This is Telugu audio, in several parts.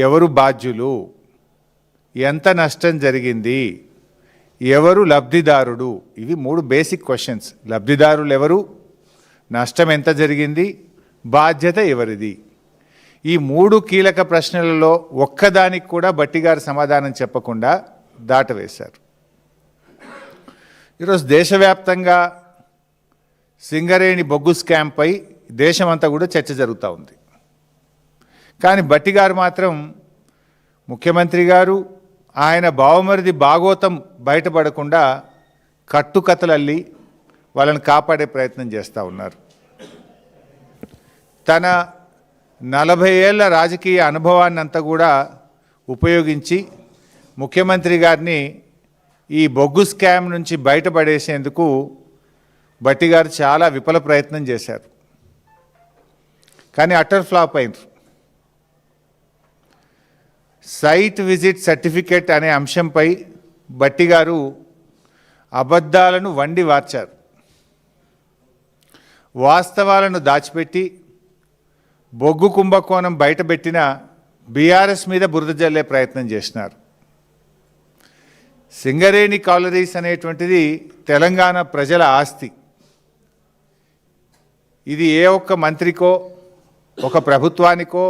ఎవరు బాధ్యులు, ఎంత నష్టం జరిగింది, ఎవరు లబ్ధిదారుడు, ఇవి 3 బేసిక్ క్వశ్చన్స్. లబ్ధిదారులు ఎవరు, నష్టం ఎంత జరిగింది, బాధ్యత ఎవరిది. ఈ 3 కీలక ప్రశ్నలలో ఒక్కదానికి కూడా భట్టి గారు సమాధానం చెప్పకుండా దాటవేశారు. ఈరోజు దేశవ్యాప్తంగా సింగరేణి బొగ్గు స్కామ్పై దేశమంతా కూడా చర్చ జరుగుతూ ఉంది. కానీ భట్టి గారు మాత్రం, ముఖ్యమంత్రి గారు ఆయన బావమరిది భాగోతం బయటపడకుండా కట్టుకథలల్లి వాళ్ళని కాపాడే ప్రయత్నం చేస్తూ ఉన్నారు. తన 40 ఏళ్ల రాజకీయ అనుభవాన్ని అంతా కూడా ఉపయోగించి ముఖ్యమంత్రి గారిని ఈ బొగ్గు స్కామ్ నుంచి బయటపడేసేందుకు భట్టి గారు చాలా విఫల ప్రయత్నం చేశారు. కానీ అటర్ ఫ్లాప్ అయింది. సైట్ విజిట్ సర్టిఫికేట్ అనే అంశంపై భట్టి గారు అబద్ధాలను వండి వార్చారు. వాస్తవాలను దాచిపెట్టి బొగ్గు కుంభకోణం బయటపెట్టిన బీఆర్ఎస్ మీద బురద జల్లే ప్రయత్నం చేసినారు. సింగరేణి కాలరీస్ అనేటువంటిది తెలంగాణ ప్రజల ఆస్తి. ఇది ఏ ఒక్క మంత్రికో, ఒక ప్రభుత్వానికో,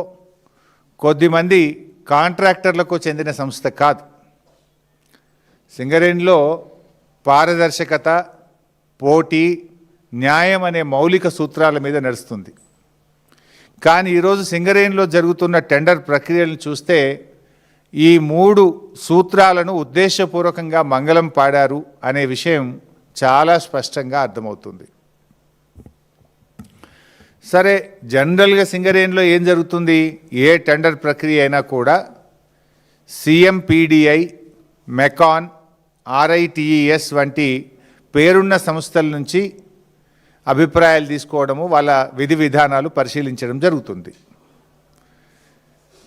కొద్దిమంది కాంట్రాక్టర్లకు చెందిన సంస్థ కాదు. సింగరేణిలో పారదర్శకత, పోటీ, న్యాయం అనే మౌలిక సూత్రాల మీద నడుస్తుంది. కానీ ఈరోజు సింగరేణిలో జరుగుతున్న టెండర్ ప్రక్రియలను చూస్తే ఈ 3 సూత్రాలను ఉద్దేశపూర్వకంగా మంగళం పాడారు అనే విషయం చాలా స్పష్టంగా అర్థమవుతుంది. సరే, జనరల్గా సింగరేణిలో ఏం జరుగుతుంది, ఏ టెండర్ ప్రక్రియ అయినా కూడా సిఎంపిడిఐ, మెకాన్, ఆర్ఐటిఈఎస్ వంటి పేరున్న సంస్థల నుంచి అభిప్రాయాలు తీసుకోవడము, వాళ్ళ విధి విధానాలు పరిశీలించడం జరుగుతుంది.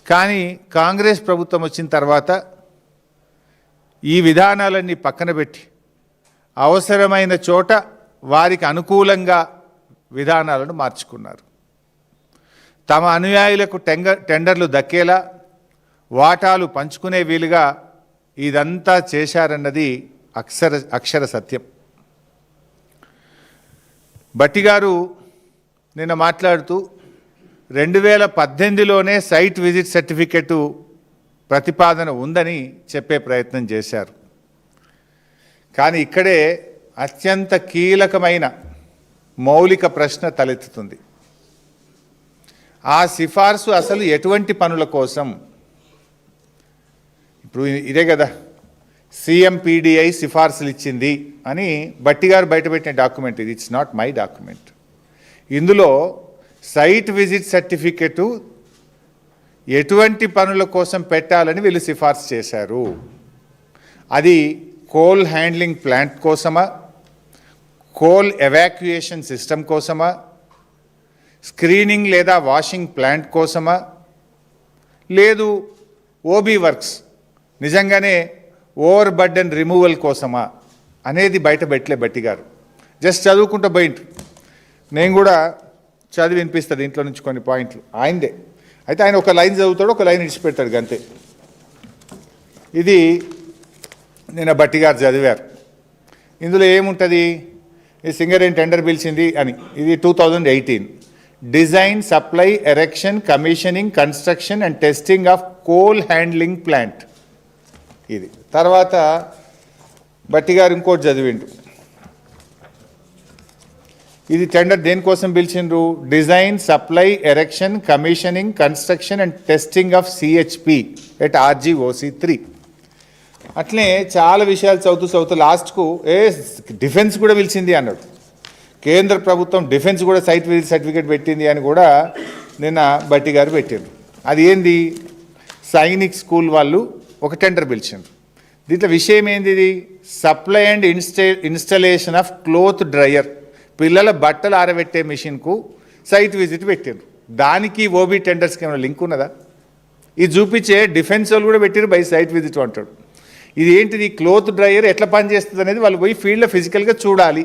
కానీ కాంగ్రెస్ ప్రభుత్వం వచ్చిన తర్వాత ఈ విధానాలన్నీ పక్కన పెట్టి అవసరమైన చోట వారికి అనుకూలంగా విధానాలను మార్చుకున్నారు. తమ అనుయాయులకు టెండర్లు దక్కేలా, వాటాలు పంచుకునే వీలుగా ఇదంతా చేశారన్నది అక్షర సత్యం. భట్టి గారు నిన్న మాట్లాడుతూ 2018లోనే సైట్ విజిట్ సర్టిఫికెట్ ప్రతిపాదన ఉందని చెప్పే ప్రయత్నం చేశారు. కానీ ఇక్కడే అత్యంత కీలకమైన మౌలిక ప్రశ్న తలెత్తుతుంది. ఆ సిఫార్సు అసలు ఎటువంటి పనుల కోసం? ఇప్పుడు ఇదే కదా సిఎంపిడిఐ సిఫార్సులు ఇచ్చింది అని భట్టి గారు బయటపెట్టిన డాక్యుమెంట్ ఇది. It's not my document. ఇందులో సైట్ విజిట్ సర్టిఫికెటు ఎటువంటి పనుల కోసం పెట్టాలని వీళ్ళు సిఫార్సు చేశారు. అది కోల్ హ్యాండ్లింగ్ ప్లాంట్ కోసమా, కోల్ ఎవాక్యుయేషన్ సిస్టమ్ కోసమా, స్క్రీనింగ్ లేదా వాషింగ్ ప్లాంట్ కోసమా, లేదు ఓబీ వర్క్స్ నిజంగానే ఓవర్ బర్డెన్ రిమూవల్ కోసమా అనేది బయట పెట్టలే భట్టి గారు. జస్ట్ చదువుకుంటూ పోయింటు. నేను కూడా చదివి వినిపిస్తాను ఇంట్లో నుంచి కొన్ని పాయింట్లు ఆయనదే. అయితే ఆయన ఒక లైన్ చదువుతాడు, ఒక లైన్ ఇడిచిపెడతాడు అంతే. ఇది నిన్న భట్టి గారు చదివారు. ఇందులో ఏముంటుంది, ఈ సింగరేణి టెండర్ పిలిచింది అని. ఇది 2018 design, supply, erection, commissioning, construction and testing of coal handling plant. ఇది తర్వాత భట్టి గారు ఇంకోటి చదివిండు. ఇది టెండర్ దేనికోసం పిలిచిండ్రు? Design, supply, erection, commissioning, construction and testing of CHP at RGOC3. అట్లనే చాలా విషయాలు చదువుతూ లాస్ట్కు డిఫెన్స్ కూడా పిలిచింది అన్నాడు. కేంద్ర ప్రభుత్వం డిఫెన్స్ కూడా సైట్ విజిట్ సర్టిఫికేట్ పెట్టింది అని కూడా నిన్న భట్టి గారు పెట్టారు. అది ఏంది, సైనిక్ స్కూల్ వాళ్ళు ఒక టెండర్ పిలిచిండ్రు. దీంట్లో విషయం ఏంది, ఇది supply and installation of cloth dryer, పిల్లల బట్టలు ఆరబెట్టే మిషన్కు సైట్ విజిట్ పెట్టారు. దానికి ఓబీ టెండర్స్కి ఏమైనా లింక్ ఉన్నదా? ఇది చూపించే డిఫెన్స్ వాళ్ళు కూడా పెట్టారు బై సైట్ విజిట్ అంటాడు. ఇది ఏంటిది, క్లోత్ డ్రయర్ ఎట్లా పనిచేస్తుంది అనేది వాళ్ళు పోయి ఫీల్డ్లో ఫిజికల్గా చూడాలి.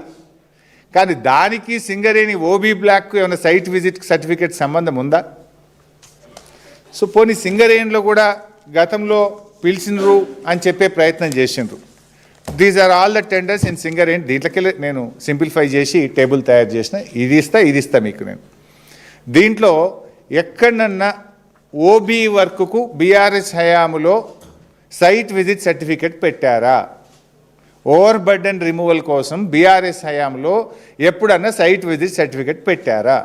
కానీ దానికి సింగరేణి ఓబీ బ్లాక్కు ఏమైనా సైట్ విజిట్ సర్టిఫికేట్ సంబంధం ఉందా? సో పోనీ సింగరేణిలో కూడా గతంలో పిలిచినరు అని చెప్పే ప్రయత్నం చేసిండ్రు. These are all the tenders in Singareni. దీంట్లోకి నేను సింప్లిఫై చేసి టేబుల్ తయారు చేసిన, ఇది ఇస్తా మీకు నేను. దీంట్లో ఎక్కడన్నా ఓబీ వర్క్కు బీఆర్ఎస్ హయాములో సైట్ విజిట్ సర్టిఫికెట్ పెట్టారా? ఓవర్ బర్డెన్ రిమూవల్ కోసం బీఆర్ఎస్ హయాంలో ఎప్పుడన్నా సైట్ విజిట్ సర్టిఫికెట్ పెట్టారా?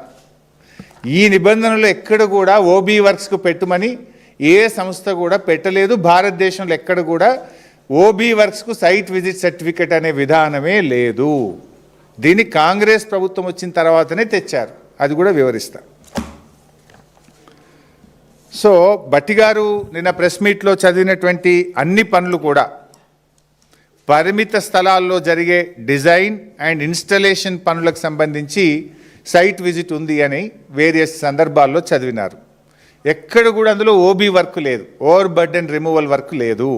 ఈ నిబంధనలు ఎక్కడ కూడా ఓబీ వర్క్స్కు పెట్టమని ఏ సంస్థ కూడా పెట్టలేదు. భారతదేశంలో ఎక్కడ కూడా ఓబీ వర్క్స్కు సైట్ విజిట్ సర్టిఫికెట్ అనే విధానమే లేదు. దీన్ని కాంగ్రెస్ ప్రభుత్వం వచ్చిన తర్వాతనే తెచ్చారు, అది కూడా వివరిస్తా. సో భట్టి గారు నిన్న ప్రెస్ మీట్లో చదివినటువంటి అన్ని పనులు కూడా పరిమిత స్థలాల్లో జరిగే డిజైన్ అండ్ ఇన్స్టలేషన్ పనులకు సంబంధించి సైట్ విజిట్ ఉంది అని వేరియస్ సందర్భాల్లో చదివినారు. ఎక్కడ కూడా అందులో ఓబీ వర్క్ లేదు, ఓవర్ బర్డెన్ రిమూవల్ వర్క్ లేదు.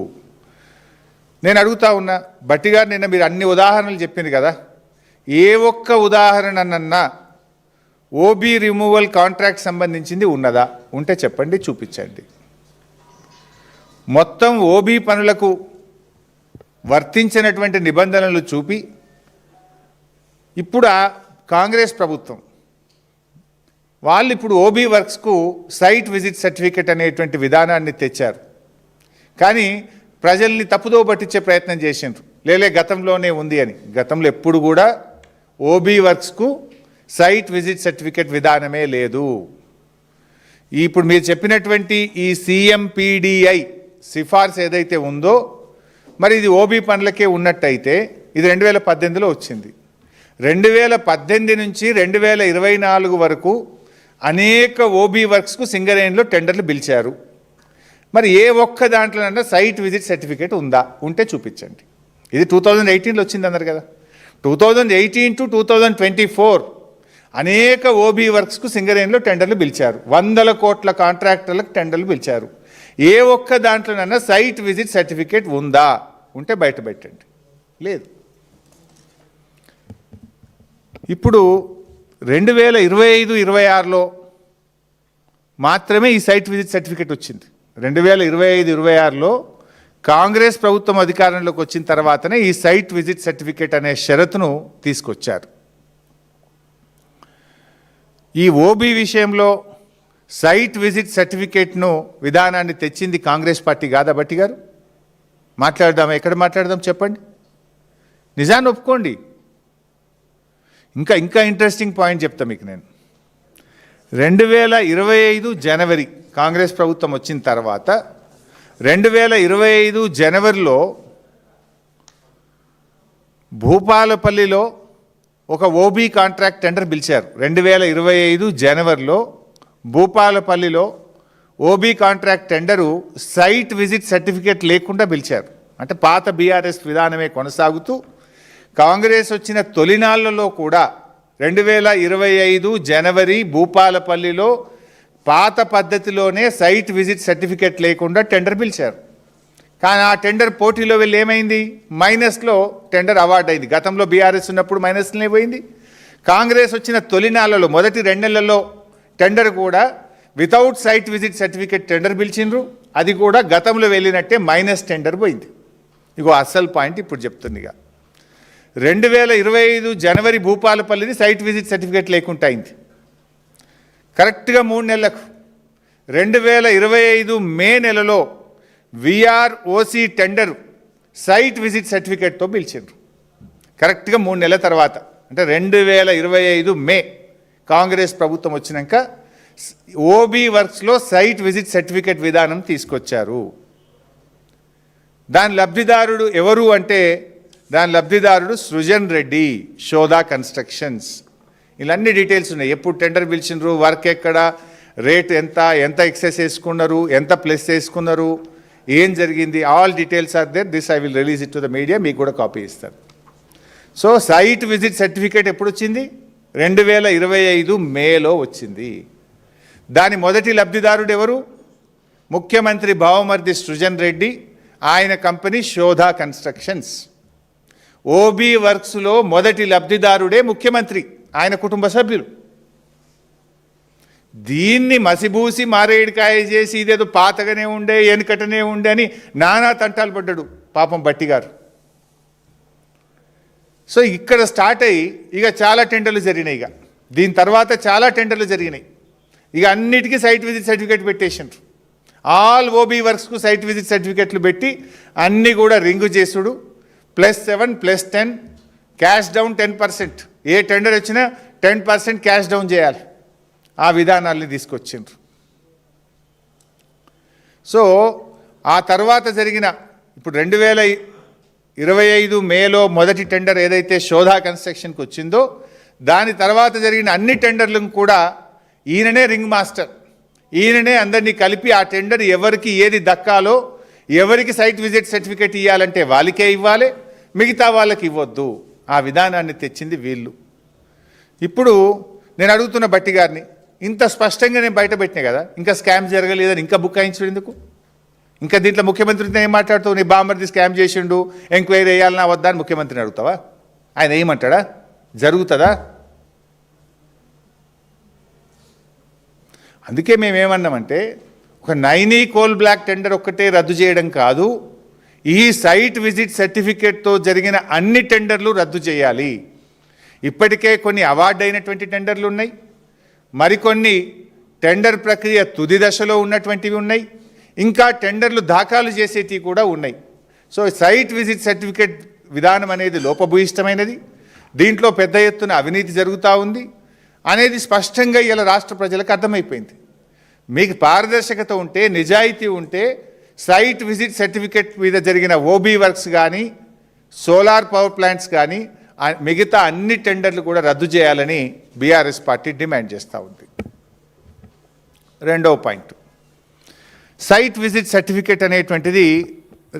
నేను అడుగుతా ఉన్నా, భట్టి గారు నిన్న మీరు అన్ని ఉదాహరణలు చెప్పింది కదా, ఏ ఒక్క ఉదాహరణనన్నా ఓబీ రిమూవల్ కాంట్రాక్ట్ సంబంధించింది ఉన్నదా? ఉంటే చెప్పండి, చూపించండి. మొత్తం ఓబీ పనులకు వర్తించినటువంటి నిబంధనలు చూపి ఇప్పుడు కాంగ్రెస్ ప్రభుత్వం వాళ్ళు ఇప్పుడు ఓబీ వర్క్స్కు సైట్ విజిట్ సర్టిఫికెట్ అనేటువంటి విధానాన్ని తెచ్చారు. కానీ ప్రజల్ని తప్పుదో పట్టించే ప్రయత్నం చేసిండ్రు, లేలే గతంలోనే ఉంది అని. గతంలో ఎప్పుడు కూడా ఓబీ వర్క్స్కు సైట్ విజిట్ సర్టిఫికెట్ విధానమే లేదు. ఇప్పుడు మీరు చెప్పినటువంటి ఈ సిఎంపిడిఐ సిఫార్సు ఏదైతే ఉందో, మరి ఇది ఓబీ పనులకే ఉన్నట్టయితే ఇది 2018లో వచ్చింది. 2018 నుంచి 2024 వరకు అనేక ఓబీ వర్క్స్కు సింగరేణిలో టెండర్లు పిలిచారు. మరి ఏ ఒక్క దాంట్లోనన్నా సైట్ విజిట్ సర్టిఫికేట్ ఉందా? ఉంటే చూపించండి. ఇది 2018లో వచ్చింది అన్నారు కదా. 2018 to 2024 అనేక ఓబీ వర్క్స్కు సింగరేణిలో టెండర్లు పిలిచారు. 100 కోట్ల కాంట్రాక్టర్లకు టెండర్లు పిలిచారు. ఏ ఒక్క దాంట్లోనన్నా సైట్ విజిట్ సర్టిఫికేట్ ఉందా? ఉంటే బయట పెట్టండి. లేదు. ఇప్పుడు 2025-26లో మాత్రమే ఈ సైట్ విజిట్ సర్టిఫికేట్ వచ్చింది. 2025-26లో కాంగ్రెస్ ప్రభుత్వం అధికారంలోకి వచ్చిన తర్వాతనే ఈ సైట్ విజిట్ సర్టిఫికేట్ అనే షరతును తీసుకొచ్చారు. ఈ ఓబీ విషయంలో సైట్ విజిట్ సర్టిఫికేట్ను విధానాన్ని తెచ్చింది కాంగ్రెస్ పార్టీ కాదా భట్టి గారు? మాట్లాడదామా? ఎక్కడ మాట్లాడదాం చెప్పండి, నిజాన్ని ఒప్పుకోండి. ఇంకా ఇంట్రెస్టింగ్ పాయింట్ చెప్తా మీకు నేను. 2025 జనవరి కాంగ్రెస్ ప్రభుత్వం వచ్చిన తర్వాత 2025 జనవరిలో భూపాలపల్లిలో ఒక ఓబీ కాంట్రాక్ట్ టెండర్ పిలిచారు. 2025 జనవరిలో భూపాలపల్లిలో OB contract tender site visit certificate లేకుండా పిలిచారు. అంటే పాత బీఆర్ఎస్ విధానమే కొనసాగుతూ కాంగ్రెస్ వచ్చిన తొలినాళ్లలో కూడా 2025 జనవరి భూపాలపల్లిలో పాత పద్ధతిలోనే సైట్ విజిట్ సర్టిఫికేట్ లేకుండా టెండర్ పిలిచారు. కానీ ఆ టెండర్ పోటీలో వెళ్ళి ఏమైంది? మైనస్లో టెండర్ అవార్డు అయింది. గతంలో బీఆర్ఎస్ ఉన్నప్పుడు మైనస్లోనే పోయింది. కాంగ్రెస్ వచ్చిన తొలినాళ్లలో మొదటి 2 నెలల్లో టెండర్ కూడా without site visit certificate tender పిలిచిండ్రు. అది కూడా గతంలో వెళ్ళినట్టే మైనస్ టెండర్ పోయింది. ఇగో అసలు పాయింట్ ఇప్పుడు చెప్తుందిగా. 2025 జనవరి భూపాలపల్లిది సైట్ విజిట్ సర్టిఫికేట్ లేకుండా అయింది. కరెక్ట్గా 3 నెలలకు 2025 మే నెలలో విఆర్ఓసి టెండర్ సైట్ విజిట్ సర్టిఫికేట్తో పిలిచిండ్రు. కరెక్ట్గా 3 నెలల తర్వాత, అంటే 2025 మే కాంగ్రెస్ ప్రభుత్వం వచ్చినాక ఓబీ వర్క్స్లో సైట్ విజిట్ సర్టిఫికేట్ విధానం తీసుకొచ్చారు. దాని లబ్ధిదారుడు ఎవరు అంటే దాని లబ్ధిదారుడు సృజన్ రెడ్డి, శోధా కన్స్ట్రక్షన్స్. ఇలాన్ని డీటెయిల్స్ ఉన్నాయి. ఎప్పుడు టెండర్ పిలిచినారు, వర్క్ ఎక్కడ, రేట్ ఎంత ఎక్సెస్ వేసుకున్నారు, ఎంత ప్లస్ వేసుకున్నారు, ఏం జరిగింది, all details are there. This I will release it to the media. మీకు కూడా కాపీ ఇస్తారు. సో సైట్ విజిట్ సర్టిఫికేట్ ఎప్పుడు వచ్చింది? 2025 మేలో వచ్చింది. దాని మొదటి లబ్ధిదారుడు ఎవరు? ముఖ్యమంత్రి బావమర్ది సృజన్ రెడ్డి, ఆయన కంపెనీ శోధా కన్స్ట్రక్షన్స్. ఓబీ వర్క్స్లో మొదటి లబ్ధిదారుడే ముఖ్యమంత్రి, ఆయన కుటుంబ సభ్యులు. దీన్ని మసిబూసి మారేడికాయ చేసి ఇదేదో పాతగానే ఉండే వెనుకటనే ఉండే అని నానా తంటాలు పడ్డాడు పాపం బట్టి గారు. సో ఇక్కడ స్టార్ట్ అయ్యి ఇక చాలా టెండర్లు జరిగినాయి. ఇక దీని తర్వాత చాలా టెండర్లు జరిగినాయి. ఇక అన్నిటికీ సైట్ విజిట్ సర్టిఫికేట్ పెట్టేసిండ్రు. ఆల్ ఓబీ వర్క్స్కు సైట్ విజిట్ సర్టిఫికెట్లు పెట్టి అన్నీ కూడా రింగు చేసుడు, +7 +10 క్యాష్ డౌన్ 10%. ఏ టెండర్ వచ్చినా 10% క్యాష్ డౌన్ చేయాలి. ఆ విధానాల్ని తీసుకొచ్చిండ్రు. సో ఆ తర్వాత జరిగిన ఇప్పుడు 2025 మేలో మొదటి టెండర్ ఏదైతే శోధా కన్స్ట్రక్షన్కి వచ్చిందో దాని తర్వాత జరిగిన అన్ని టెండర్లను కూడా ఈయననే రింగ్ మాస్టర్, ఈయననే అందరినీ కలిపి ఆ టెండర్ ఎవరికి ఏది దక్కాలో, ఎవరికి సైట్ విజిట్ సర్టిఫికేట్ ఇవ్వాలంటే వాళ్ళకే ఇవ్వాలి, మిగతా వాళ్ళకి ఇవ్వద్దు. ఆ విధానాన్ని తెచ్చింది వీళ్ళు. ఇప్పుడు నేను అడుగుతున్న బట్టి గారిని, ఇంత స్పష్టంగా నేను బయట పెట్టినా కదా, ఇంకా స్కామ్ జరగలేదని ఇంకా బుక్కాయించడం ఎందుకు? ఇంకా దీంట్లో ముఖ్యమంత్రితో ఏం మాట్లాడుతావు? నీ బామ్మర్ది స్కామ్ చేసిండు, ఎంక్వైరీ వేయాలన్నా వద్దా అని ముఖ్యమంత్రిని అడుగుతావా? ఆయన ఏమంటాడా? జరుగుతుందా? అందుకే మేమేమన్నామంటే ఒక నైనీ కోల్ బ్లాక్ టెండర్ ఒక్కటే రద్దు చేయడం కాదు, ఈ సైట్ విజిట్ సర్టిఫికేట్తో జరిగిన అన్ని టెండర్లు రద్దు చేయాలి. ఇప్పటికే కొన్ని అవార్డు అయినటువంటి టెండర్లు ఉన్నాయి, మరికొన్ని టెండర్ ప్రక్రియ తుది దశలో ఉన్నటువంటివి ఉన్నాయి, ఇంకా టెండర్లు దాఖలు చేసేటివి కూడా ఉన్నాయి. సో సైట్ విజిట్ సర్టిఫికేట్ విధానం అనేది లోపభూయిష్టమైనది, దీంట్లో పెద్ద ఎత్తున అవినీతి జరుగుతూ ఉంది అనేది స్పష్టంగా ఇలా రాష్ట్ర ప్రజలకు అర్థమైపోయింది. మీకు పారదర్శకత ఉంటే, నిజాయితీ ఉంటే సైట్ విజిట్ సర్టిఫికేట్ మీద జరిగిన ఓబీ వర్క్స్ కానీ, సోలార్ పవర్ ప్లాంట్స్ కానీ మిగతా అన్ని టెండర్లు కూడా రద్దు చేయాలని బీఆర్ఎస్ పార్టీ డిమాండ్ చేస్తూ ఉంది. రెండవ పాయింట్, సైట్ విజిట్ సర్టిఫికేట్ అనేటువంటిది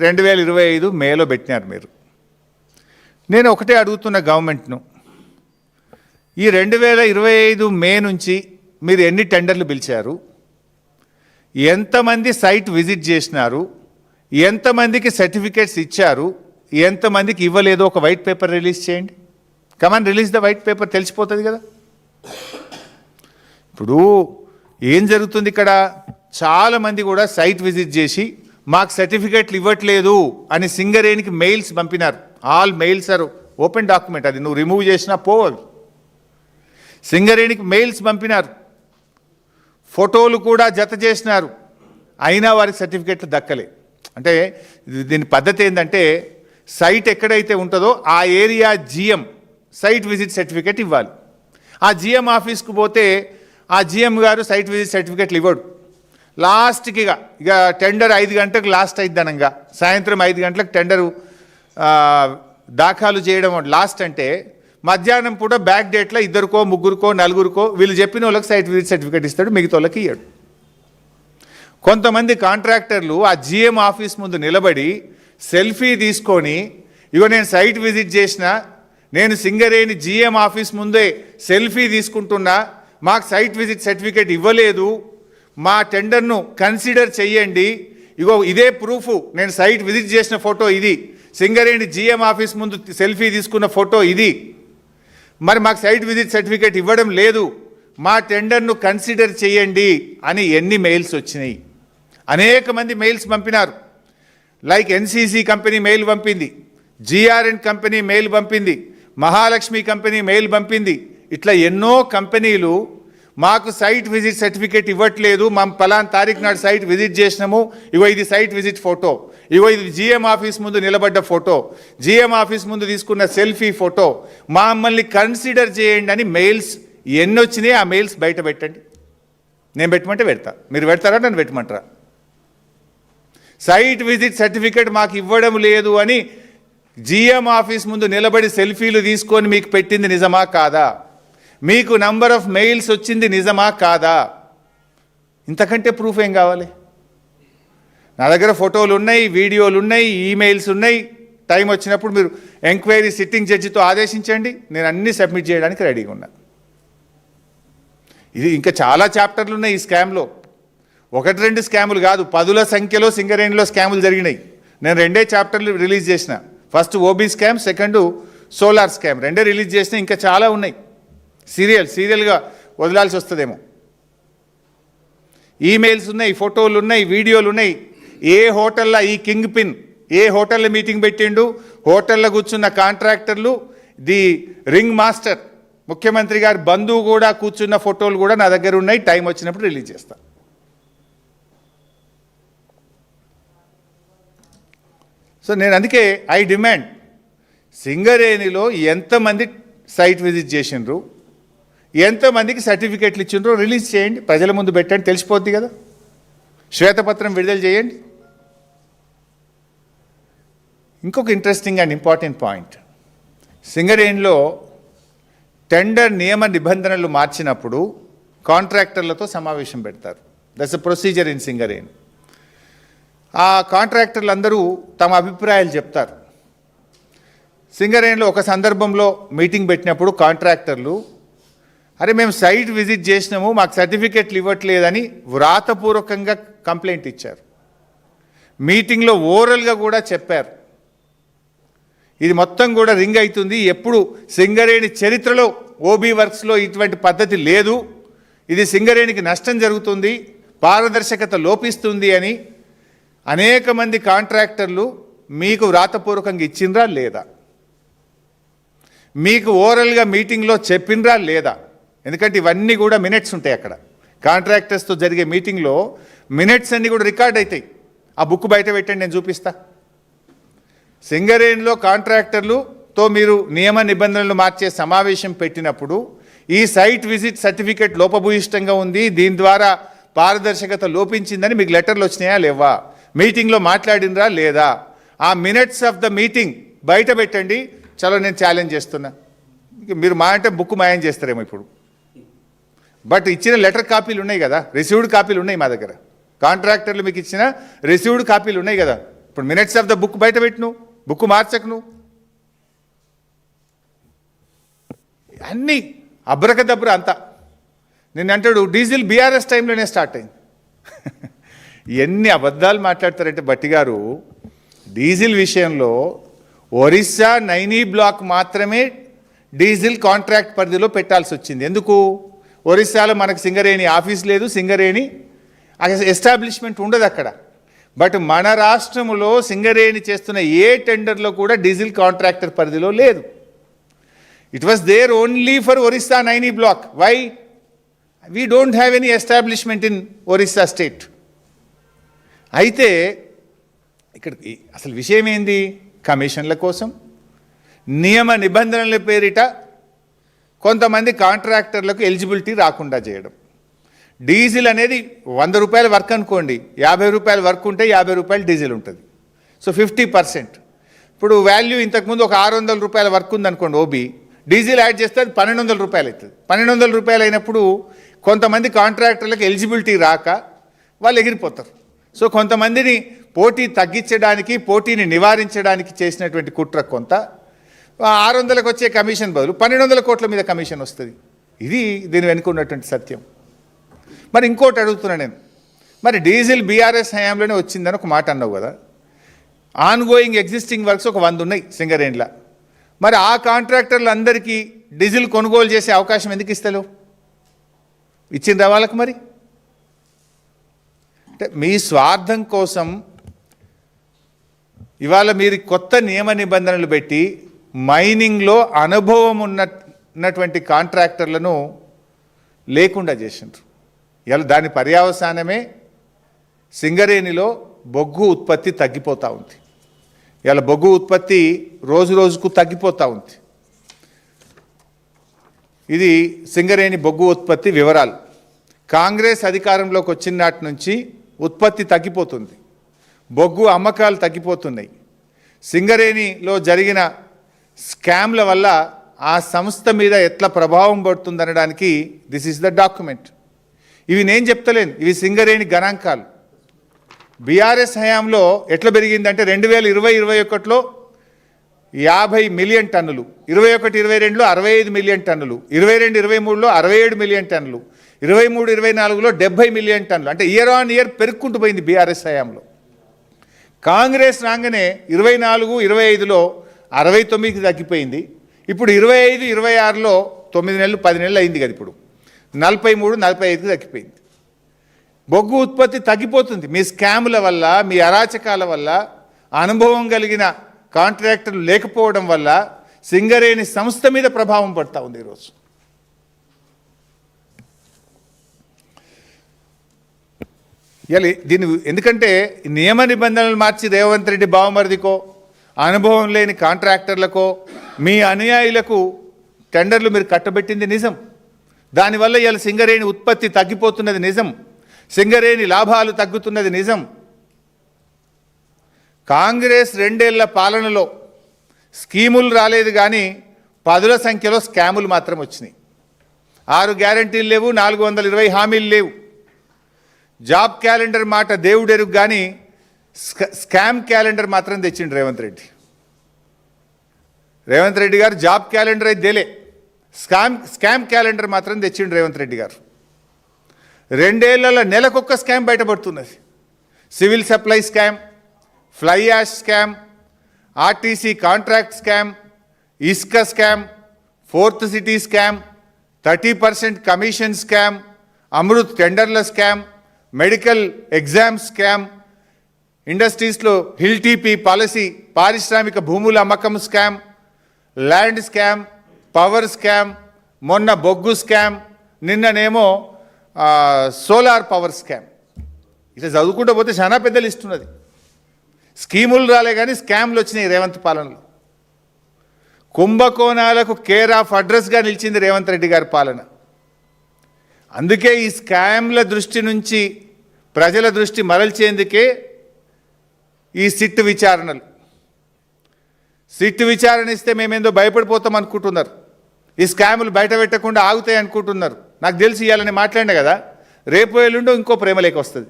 2025 మేలో పెట్టినారు మీరు. నేను ఒకటే అడుగుతున్న గవర్నమెంట్ను, ఈ 2025 మే నుంచి మీరు ఎన్ని టెండర్లు పిలిచారు, ఎంతమంది సైట్ విజిట్ చేసినారు, ఎంతమందికి సర్టిఫికేట్స్ ఇచ్చారు, ఎంతమందికి ఇవ్వలేదో ఒక వైట్ పేపర్ రిలీజ్ చేయండి. కమాన్, రిలీజ్ ద వైట్ పేపర్, తెలిసిపోతుంది కదా. ఇప్పుడు ఏం జరుగుతుంది ఇక్కడ, చాలామంది కూడా సైట్ విజిట్ చేసి మాకు సర్టిఫికేట్లు ఇవ్వట్లేదు అని సింగరేణికి మెయిల్స్ పంపినారు. All mails are open document, అది నువ్వు రిమూవ్ చేసినా పోవాలి. సింగరేణికి మెయిల్స్ పంపినారు, ఫోటోలు కూడా జత చేసినారు, అయినా వారికి సర్టిఫికేట్లు దక్కలే. అంటే దీని పద్ధతి ఏంటంటే, సైట్ ఎక్కడైతే ఉంటుందో ఆ area GM site visit certificate ఇవ్వాలి. ఆ జిఎం ఆఫీస్కు పోతే ఆ జిఎం గారు సైట్ విజిట్ సర్టిఫికేట్లు ఇవ్వడు. లాస్ట్కి ఇక టెండర్ 5 గంటలకు లాస్ట్ అయిద్దనంగా, సాయంత్రం 5 గంటలకు టెండరు దాఖలు చేయడం లాస్ట్ అంటే, మధ్యాహ్నం పూట బ్యాక్ డేట్లో 2కో 3కో 4కో వీళ్ళు చెప్పిన వాళ్ళకి సైట్ విజిట్ సర్టిఫికేట్ ఇస్తాడు, మిగతా వాళ్ళకి ఇయ్యాడు. కొంతమంది కాంట్రాక్టర్లు ఆ జిఎం ఆఫీస్ ముందు నిలబడి సెల్ఫీ తీసుకొని, ఇగో నేను సైట్ విజిట్ చేసిన, నేను సింగరేణి జిఎం ఆఫీస్ ముందే సెల్ఫీ తీసుకుంటున్నా, మాకు సైట్ విజిట్ సర్టిఫికేట్ ఇవ్వలేదు, మా టెండర్ను కన్సిడర్ చెయ్యండి, ఇగో ఇదే ప్రూఫ్, నేను సైట్ విజిట్ చేసిన ఫోటో ఇది, సింగరేణి జిఎం ఆఫీస్ ముందు సెల్ఫీ తీసుకున్న ఫోటో ఇది, మరి మాకు సైట్ విజిట్ సర్టిఫికేట్ ఇవ్వడం లేదు, మా టెండర్ను కన్సిడర్ చేయండి అని ఎన్ని మెయిల్స్ వచ్చినాయి. అనేక మంది మెయిల్స్ పంపినారు. లైక్ ఎన్సీసీ కంపెనీ మెయిల్ పంపింది, జిఆర్ఎన్ కంపెనీ మెయిల్ పంపింది, మహాలక్ష్మి కంపెనీ మెయిల్ పంపింది. ఇట్లా ఎన్నో కంపెనీలు మాకు సైట్ విజిట్ సర్టిఫికేట్ ఇవ్వట్లేదు, మేము పలానా తారీఖు నాడు సైట్ విజిట్ చేసినాము, ఇగో ఇది సైట్ విజిట్ ఫోటో, ఇగో ఇది జిఎం ఆఫీస్ ముందు నిలబడ్డ ఫోటో, జిఎం ఆఫీస్ ముందు తీసుకున్న సెల్ఫీ ఫోటో, మమ్మల్ని కన్సిడర్ చేయండి అని మెయిల్స్ ఎన్ని వచ్చినాయి. ఆ మెయిల్స్ బయట పెట్టండి, నేను పెట్టమంటే పెడతా, మీరు పెడతారా నన్ను పెట్టమంటారా? సైట్ విజిట్ సర్టిఫికేట్ మాకు ఇవ్వడం లేదు అని జిఎం ఆఫీస్ ముందు నిలబడి సెల్ఫీలు తీసుకొని మీకు పెట్టింది నిజమా కాదా? మీకు నంబర్ ఆఫ్ మెయిల్స్ వచ్చింది నిజమా కాదా? ఇంతకంటే ప్రూఫ్ ఏం కావాలి? నా దగ్గర ఫోటోలు ఉన్నాయి, వీడియోలు ఉన్నాయి, ఈమెయిల్స్ ఉన్నాయి. టైం వచ్చినప్పుడు మీరు ఎంక్వైరీ సిట్టింగ్ జడ్జితో ఆదేశించండి, నేను అన్నీ సబ్మిట్ చేయడానికి రెడీగా ఉన్నా. ఇది ఇంకా చాలా చాప్టర్లు ఉన్నాయి ఈ స్కామ్లో. 1-2 స్కాములు కాదు, 10ల సంఖ్యలో సింగరేణిలో స్కాములు జరిగినాయి. నేను 2 చాప్టర్లు రిలీజ్ చేసిన, first OB scam, second solar scam, 2 release చేసిన. ఇంకా చాలా ఉన్నాయి. సీరియల్గా వదలాల్సి వస్తుందేమో. ఈమెయిల్స్ ఉన్నాయి, ఫోటోలు ఉన్నాయి, వీడియోలు ఉన్నాయి. ఏ హోటల్లో ఈ కింగ్ పిన్ ఏ హోటల్లో మీటింగ్ పెట్టిండు, హోటల్లో కూర్చున్న కాంట్రాక్టర్లు, ది రింగ్ మాస్టర్ ముఖ్యమంత్రి గారి బంధువు కూడా కూర్చున్న ఫోటోలు కూడా నా దగ్గర ఉన్నాయి. టైం వచ్చినప్పుడు రిలీజ్ చేస్తా. సో నేను అందుకే ఐ డిమాండ్, సింగరేణిలో ఎంతమంది సైట్ విజిట్ చేసిండ్రు, ఎంతమందికి సర్టిఫికేట్లు ఇచ్చిండ్రో రిలీజ్ చేయండి, ప్రజల ముందు పెట్టండి, తెలిసిపోద్ది కదా. శ్వేతపత్రం విడుదల చేయండి. ఇంకొక ఇంట్రెస్టింగ్ అండ్ ఇంపార్టెంట్ పాయింట్, సింగరేణిలో టెండర్ నియమ నిబంధనలు మార్చినప్పుడు కాంట్రాక్టర్లతో సమావేశం పెడతారు. That's a procedure in Singareni. ఆ కాంట్రాక్టర్లు అందరూ తమ అభిప్రాయాలు చెప్తారు. సింగరేణిలో ఒక సందర్భంలో మీటింగ్ పెట్టినప్పుడు కాంట్రాక్టర్లు, అరే మేము సైట్ విజిట్ చేసినాము, మాకు సర్టిఫికెట్లు ఇవ్వట్లేదని వ్రాతపూర్వకంగా కంప్లైంట్ ఇచ్చారు. మీటింగ్లో ఓరల్గా కూడా చెప్పారు. ఇది మొత్తం కూడా రింగ్ అవుతుంది. ఎప్పుడు సింగరేణి చరిత్రలో ఓబీ వర్క్స్లో ఇటువంటి పద్ధతి లేదు, ఇది సింగరేణికి నష్టం జరుగుతుంది, పారదర్శకత లోపిస్తుంది అని అనేక మంది కాంట్రాక్టర్లు మీకు వ్రాతపూర్వకంగా ఇచ్చిండ్రా లేదా, మీకు ఓరల్గా మీటింగ్లో చెప్పిండ్రా లేదా? ఎందుకంటే ఇవన్నీ కూడా మినిట్స్ ఉంటాయి అక్కడ. కాంట్రాక్టర్స్తో జరిగే మీటింగ్లో మినిట్స్ అన్నీ కూడా రికార్డ్ అవుతాయి. ఆ బుక్ బయట పెట్టండి, నేను చూపిస్తా. సింగరేణిలో కాంట్రాక్టర్లుతో మీరు నియమ నిబంధనలు మార్చే సమావేశం పెట్టినప్పుడు ఈ సైట్ విజిట్ సర్టిఫికేట్ లోపభూయిష్టంగా ఉంది, దీని ద్వారా పారదర్శకత లోపించిందని మీకు లెటర్లు వచ్చినాయా లేవా, మీటింగ్లో మాట్లాడినరా లేదా? ఆ మినిట్స్ ఆఫ్ ద మీటింగ్ బయట పెట్టండి. చలో నేను ఛాలెంజ్ చేస్తున్నా. మీరు మా అంటే బుక్ మాయం చేస్తారేమో ఇప్పుడు, బట్ ఇచ్చిన లెటర్ కాపీలు ఉన్నాయి కదా, రిసీవ్డ్ కాపీలు ఉన్నాయి మా దగ్గర. కాంట్రాక్టర్లు మీకు ఇచ్చిన రిసీవ్డ్ కాపీలు ఉన్నాయి కదా. ఇప్పుడు మినిట్స్ ఆఫ్ ద బుక్ బయట పెట్టు, బుక్ మార్చకు. అన్నీ అబ్రకదబ్ర అంతా. నేను అంటాడు డీజిల్ బీఆర్ఎస్ టైంలోనే స్టార్ట్ అయింది. ఎన్ని అబద్ధాలు మాట్లాడతారంటే భట్టి గారు, డీజిల్ విషయంలో ఒరిస్సా నైనీ బ్లాక్ మాత్రమే డీజిల్ కాంట్రాక్ట్ పరిధిలో పెట్టాల్సి వచ్చింది. ఎందుకు? ఒరిస్సాలో మనకు సింగరేణి ఆఫీస్ లేదు, సింగరేణి ఎస్టాబ్లిష్మెంట్ ఉండదు అక్కడ. బట్ మన రాష్ట్రంలో సింగరేణి చేస్తున్న ఏ టెండర్లో కూడా డీజిల్ కాంట్రాక్టర్ పరిధిలో లేదు. It was there only for Orissa Naini block. Why? We don't have any establishment in Orissa state. అయితే ఇక్కడ అసలు విషయం ఏంది? కమిషన్ల కోసం, నియమ నిబంధనల పేరిట కొంతమంది కాంట్రాక్టర్లకు ఎలిజిబిలిటీ రాకుండా చేయడం. డీజిల్ అనేది 100 రూపాయల వర్క్ అనుకోండి, 50 రూపాయల వర్క్ ఉంటే 50 రూపాయలు డీజిల్ ఉంటుంది. సో 50%. ఇప్పుడు వాల్యూ ఇంతకుముందు ఒక 600 రూపాయల వర్క్ ఉందనుకోండి ఓబీ, డీజిల్ యాడ్ చేస్తే అది 1200 రూపాయలు అవుతుంది. 1200 రూపాయలు అయినప్పుడు కొంతమంది కాంట్రాక్టర్లకు ఎలిజిబిలిటీ రాక వాళ్ళు ఎగిరిపోతారు. సో కొంతమందిని పోటీ తగ్గించడానికి, పోటీని నివారించడానికి చేసినటువంటి కుట్ర కొంత. 600లకు వచ్చే కమిషన్ బదులు 1200 కోట్ల మీద కమిషన్ వస్తుంది. ఇది దీని వెనుక ఉన్నటువంటి సత్యం. మరి ఇంకోటి అడుగుతున్నా నేను, మరి డీజిల్ బీఆర్ఎస్ హయాంలోనే వచ్చిందని ఒక మాట అన్నావు కదా, ఆన్ గోయింగ్ ఎగ్జిస్టింగ్ వర్క్స్ ఒక 100 ఉన్నాయి సింగరేణిలో. మరి ఆ కాంట్రాక్టర్లు అందరికీ డీజిల్ కొనుగోలు చేసే అవకాశం ఎందుకు ఇస్తలేవు? ఇచ్చిండ్రా వాళ్ళకు? మరి అంటే మీ స్వార్థం కోసం ఇవాళ మీరు కొత్త నియమ నిబంధనలు పెట్టి మైనింగ్లో అనుభవం ఉన్నటువంటి కాంట్రాక్టర్లను లేకుండా చేసిండ్రు. ఇలా దాని పర్యవసానమే సింగరేణిలో బొగ్గు ఉత్పత్తి తగ్గిపోతూ ఉంది. ఇలా బొగ్గు ఉత్పత్తి రోజు రోజుకు తగ్గిపోతూ ఉంది. ఇది సింగరేణి బొగ్గు ఉత్పత్తి వివరాలు. కాంగ్రెస్ అధికారంలోకి వచ్చిన నాటి నుంచి ఉత్పత్తి తగ్గిపోతుంది, బొగ్గు అమ్మకాలు తగ్గిపోతున్నాయి. సింగరేణిలో జరిగిన స్కామ్ల వల్ల ఆ సంస్థ మీద ఎట్లా ప్రభావం పడుతుందనడానికి దిస్ ఈస్ ద డాక్యుమెంట్. ఇవి నేను చెప్తలేను, ఇవి సింగరేణి గణాంకాలు. బీఆర్ఎస్ హయాంలో ఎట్లా పెరిగిందంటే 2020-21లో 50 మిలియన్ టన్నులు, 21-22లో 65 మిలియన్ టన్నులు, 22-23లో 67 మిలియన్ టన్నులు, 23-24లో 70 మిలియన్ టన్నులు. అంటే ఇయర్ ఆన్ ఇయర్ పెరుక్కుంటూ పోయింది బీఆర్ఎస్ హయాంలో. కాంగ్రెస్ రాగానే 24-25లో 69కి తగ్గిపోయింది. ఇప్పుడు 25-26లో 9 నెలలు 10 నెలలు అయింది కదా, ఇప్పుడు 43-45కి తగ్గిపోయింది. బొగ్గు ఉత్పత్తి తగ్గిపోతుంది మీ స్కాముల వల్ల, మీ అరాచకాల వల్ల, అనుభవం కలిగిన కాంట్రాక్టర్లు లేకపోవడం వల్ల సింగరేణి సంస్థ మీద ప్రభావం పడతా ఉంది ఈరోజు. దీని ఎందుకంటే నియమ నిబంధనలు మార్చి రేవంత్ రెడ్డి బావమరిదికో, అనుభవం లేని కాంట్రాక్టర్లకో, మీ అనుయాయులకు టెండర్లు మీరు కట్టబెట్టింది నిజం. దానివల్ల ఇవాళ సింగరేణి ఉత్పత్తి తగ్గిపోతున్నది నిజం. సింగరేణి లాభాలు తగ్గుతున్నది నిజం. కాంగ్రెస్ 2 ఏళ్ల పాలనలో స్కీములు రాలేదు కానీ పదుల సంఖ్యలో స్కాములు మాత్రం వచ్చినాయి. 6 గ్యారంటీలు లేవు, 420 హామీలు లేవు. జాబ్ క్యాలెండర్ మాట దేవుడెరుగు కానీ స్కామ్ క్యాలెండర్ మాత్రం తెచ్చిండు రేవంత్ రెడ్డి. రేవంత్ రెడ్డి గారు జాబ్ క్యాలెండర్ అయితే దేలే, స్కామ్ క్యాలెండర్ మాత్రం తెచ్చిండు రేవంత్ రెడ్డి గారు. 2 ఏళ్లలో నెలకొక్క స్కామ్ బయటపడుతున్నది. Civil supply scam, fly ash scam, RTC contract scam, ఇసుక scam, 4th city scam, 30% commission scam, Amrut టెండర్ల స్కామ్, మెడికల్ ఎగ్జామ్ స్కామ్, ఇండస్ట్రీస్లో హిల్ టీపీ పాలసీ, పారిశ్రామిక భూముల అమ్మకం scam, land scam, power scam, మొన్న బొగ్గు స్కామ్, నిన్ననేమో సోలార్ పవర్ స్కామ్. ఇట్లా చదువుకుంటూ పోతే చాలా పెద్ద లిస్ట్ ఉన్నది. స్కీములు రాలే కానీ స్కామ్లు వచ్చినాయి రేవంత్ పాలనలో. కుంభకోణాలకు కేర్ ఆఫ్ అడ్రస్గా నిలిచింది రేవంత్ రెడ్డి గారి పాలన. అందుకే ఈ స్కామ్ల దృష్టి నుంచి ప్రజల దృష్టి మరల్చేందుకే ఈ సిట్ విచారణలు. సిట్ విచారణ ఇస్తే మేమేందో భయపడిపోతాం అనుకుంటున్నారు. ఈ స్కాములు బయట పెట్టకుండా ఆగుతాయి అనుకుంటున్నారు. నాకు తెలిసి ఇవ్వాలని మాట్లాడినా కదా, రేపు ఎల్లుండో ఇంకో ప్రేమలేఖ వస్తుంది,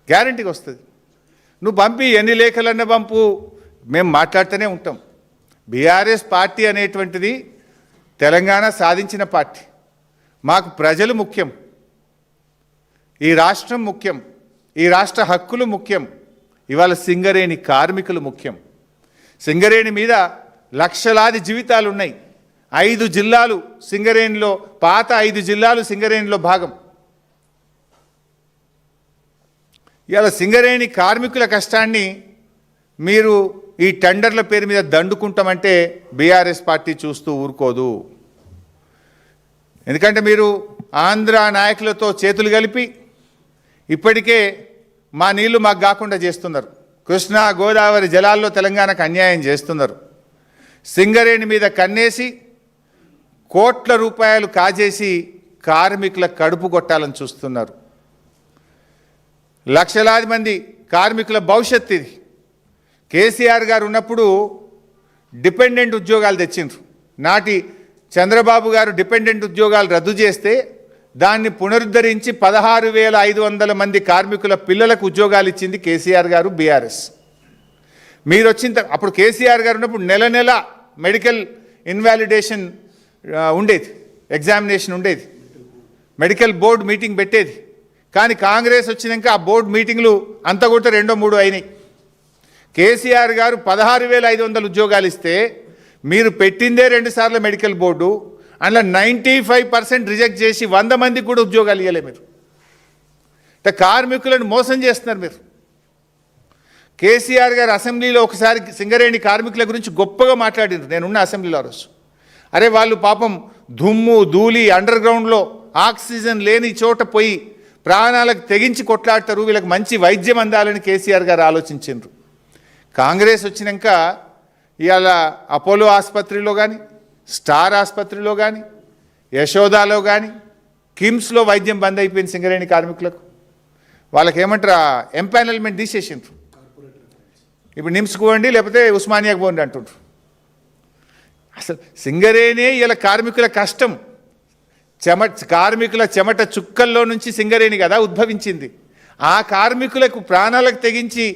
గ్యారంటీగా వస్తుంది. నువ్వు పంపి ఎన్ని లేఖలన్నా పంపు, మేము మాట్లాడుతూనే ఉంటాం. బీఆర్ఎస్ పార్టీ అనేటువంటిది తెలంగాణ సాధించిన పార్టీ. మాకు ప్రజలు ముఖ్యం, ఈ రాష్ట్రం ముఖ్యం, ఈ రాష్ట్ర హక్కులు ముఖ్యం. ఇవాళ సింగరేణి కార్మికులు ముఖ్యం. సింగరేణి మీద లక్షలాది జీవితాలు ఉన్నాయి. 5 జిల్లాలు సింగరేణిలో, పాత 5 జిల్లాలు సింగరేణిలో భాగం. ఇవాళ సింగరేణి కార్మికుల కష్టాన్ని మీరు ఈ టెండర్ల పేరు మీద దండుకుంటామంటే బీఆర్ఎస్ పార్టీ చూస్తూ ఊరుకోదు. ఎందుకంటే మీరు ఆంధ్ర నాయకులతో చేతులు కలిపి ఇప్పటికే మా నీళ్లు మాకు కాకుండా చేస్తున్నారు. కృష్ణా గోదావరి జలాల్లో తెలంగాణకు అన్యాయం చేస్తున్నారు. సింగరేణి మీద కన్నేసి కోట్ల రూపాయలు కాజేసి కార్మికుల కడుపు కొట్టాలని చూస్తున్నారు. లక్షలాది మంది కార్మికుల భవిష్యత్తు ఇది. కేసీఆర్ గారు ఉన్నప్పుడు డిపెండెంట్ ఉద్యోగాలు తెచ్చిండ్రు. నాటి చంద్రబాబు గారు డిపెండెంట్ ఉద్యోగాలు రద్దు చేస్తే దాన్ని పునరుద్ధరించి 16,500 మంది కార్మికుల పిల్లలకు ఉద్యోగాలు ఇచ్చింది కేసీఆర్ గారు, బీఆర్ఎస్. మీరు వచ్చిన అప్పుడు కేసీఆర్ గారు ఉన్నప్పుడు నెల నెల మెడికల్ ఇన్వాలిడేషన్ ఉండేది, ఎగ్జామినేషన్ ఉండేది, మెడికల్ బోర్డు మీటింగ్ పెట్టేది. కానీ కాంగ్రెస్ వచ్చినాక ఆ బోర్డు మీటింగ్లు అంతా కూడా 2-3 అయినాయి. కేసీఆర్ గారు 16,500 ఉద్యోగాలు ఇస్తే మీరు పెట్టిందే 2 సార్లు మెడికల్ బోర్డు, అందులో 95% రిజెక్ట్ చేసి 100 మందికి కూడా ఉద్యోగాలు ఇవ్వలే. మీరు అంటే కార్మికులను మోసం చేస్తున్నారు మీరు. కేసీఆర్ గారు అసెంబ్లీలో ఒకసారి సింగరేణి కార్మికుల గురించి గొప్పగా మాట్లాడినారు. నేనున్న అసెంబ్లీలో ఆ రోజు. అరే వాళ్ళు పాపం దుమ్ము ధూళి అండర్ గ్రౌండ్లో ఆక్సిజన్ లేని చోట పోయి ప్రాణాలకు తెగించి కొట్లాడతారు, వీళ్ళకి మంచి వైద్యం అందాలని కేసీఆర్ గారు ఆలోచించారు. కాంగ్రెస్ వచ్చినాక ఇవాళ అపోలో ఆసుపత్రిలో కానీ, స్టార్ ఆసుపత్రిలో కానీ, యశోదాలో కానీ, కిమ్స్లో వైద్యం బంద్ అయిపోయింది సింగరేణి కార్మికులకు. వాళ్ళకి ఏమంటారు, ఎంపానల్మెంట్ తీసేసిండ్రు. ఇప్పుడు నిమ్స్కు పోండి లేకపోతే ఉస్మానియాకు పోండి అంటుండ్రు. అసలు సింగరేణి ఇలా కార్మికుల కష్టం, కార్మికుల చెమట చుక్కల్లో నుంచి సింగరేణి కదా ఉద్భవించింది. ఆ కార్మికులకు ప్రాణాలకు తెగించి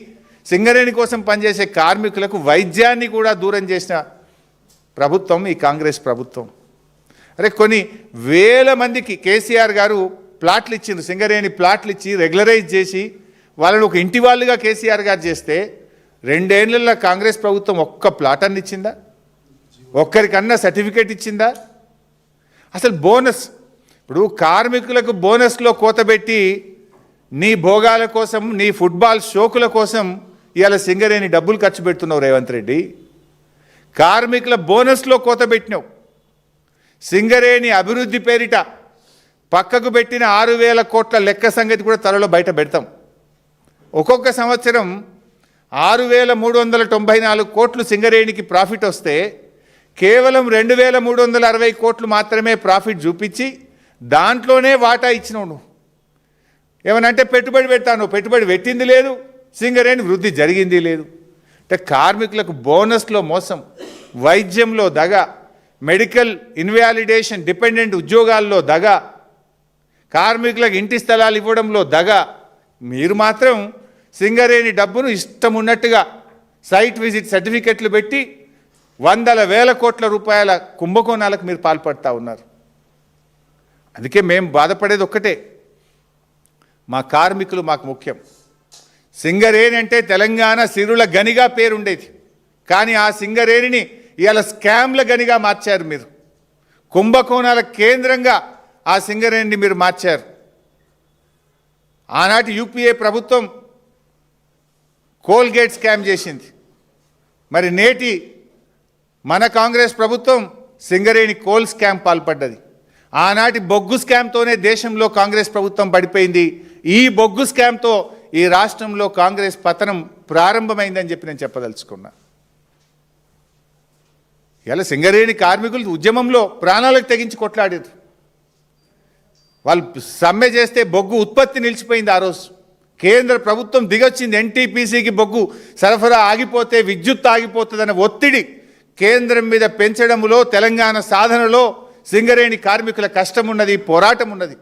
సింగరేణి కోసం పనిచేసే కార్మికులకు వైద్యాన్ని కూడా దూరం చేసిన ప్రభుత్వం ఈ కాంగ్రెస్ ప్రభుత్వం. అరే కొన్ని వేల మందికి కేసీఆర్ గారు ప్లాట్లు ఇచ్చిండ్రు, సింగరేణి ప్లాట్లు ఇచ్చి రెగ్యులరైజ్ చేసి వాళ్ళని ఒక ఇంటి వాళ్ళుగా కేసీఆర్ గారు చేస్తే 2 ఏళ్లలో కాంగ్రెస్ ప్రభుత్వం ఒక్క ప్లాట్ అన్ని ఇచ్చిందా? ఒక్కరికన్నా సర్టిఫికేట్ ఇచ్చిందా? అసలు బోనస్, ఇప్పుడు కార్మికులకు బోనస్లో కోతబెట్టి నీ భోగాల కోసం, నీ ఫుట్బాల్ షోకుల కోసం ఇవాళ సింగరేణి డబ్బులు ఖర్చు పెడుతున్నావు రేవంత్ రెడ్డి. కార్మికుల బోనస్లో కోత పెట్టినావు. సింగరేణి అభివృద్ధి పేరిట పక్కకు పెట్టిన 6,000 కోట్ల లెక్క సంగతి కూడా త్వరలో బయట పెడతాం. ఒక్కొక్క సంవత్సరం 6,394 కోట్లు సింగరేణికి ప్రాఫిట్ వస్తే కేవలం 2,360 కోట్లు మాత్రమే ప్రాఫిట్ చూపించి దాంట్లోనే వాటా ఇచ్చినావు నువ్వు. ఏమనంటే పెట్టుబడి పెడతాను, పెట్టుబడి పెట్టింది లేదు, సింగరేణి వృద్ధి జరిగింది లేదు. అంటే కార్మికులకు బోనస్లో మోసం, వైద్యంలో దగ, మెడికల్ ఇన్వాలిడేషన్ డిపెండెంట్ ఉద్యోగాల్లో దగ, కార్మికులకు ఇంటి స్థలాలు ఇవ్వడంలో దగ. మీరు మాత్రం సింగరేణి డబ్బును ఇష్టం ఉన్నట్టుగా సైట్ విజిట్ సర్టిఫికెట్లు పెట్టి వందల వేల కోట్ల రూపాయల కుంభకోణాలకు మీరు పాల్పడతా ఉన్నారు. అందుకే మేము బాధపడేది ఒక్కటే, మా కార్మికులు మాకు ముఖ్యం. సింగరేణి అంటే తెలంగాణ సిరుల గనిగా పేరుండేది, కానీ ఆ సింగరేణిని ఇవాళ స్కామ్ల గనిగా మార్చారు మీరు. కుంభకోణాల కేంద్రంగా ఆ సింగరేణిని మీరు మార్చారు. ఆనాటి యూపీఏ ప్రభుత్వం కోల్గేట్ స్కామ్ చేసింది. మరి నేటి మన కాంగ్రెస్ ప్రభుత్వం సింగరేణి కోల్ స్కామ్ పాల్పడ్డది. ఆనాటి బొగ్గు స్కామ్తోనే దేశంలో కాంగ్రెస్ ప్రభుత్వం పడిపోయింది. ఈ బొగ్గు స్కామ్తో ఈ రాష్ట్రంలో కాంగ్రెస్ పతనం ప్రారంభమైందని చెప్పి నేను చెప్పదలుచుకున్నా. ఇలా సింగరేణి కార్మికులు ఉద్యమంలో ప్రాణాలకు తెగించి కొట్లాడారు. వాళ్ళు సమ్మె చేస్తే బొగ్గు ఉత్పత్తి నిలిచిపోయింది. ఆ రోజు కేంద్ర ప్రభుత్వం దిగొచ్చింది. ఎన్టీపీసీకి బొగ్గు సరఫరా ఆగిపోతే విద్యుత్ ఆగిపోతుందన్న ఒత్తిడి కేంద్రం మీద పెంచడంలో, తెలంగాణ సాధనలో సింగరేణి కార్మికుల కష్టం ఉన్నది, పోరాటం ఉన్నది.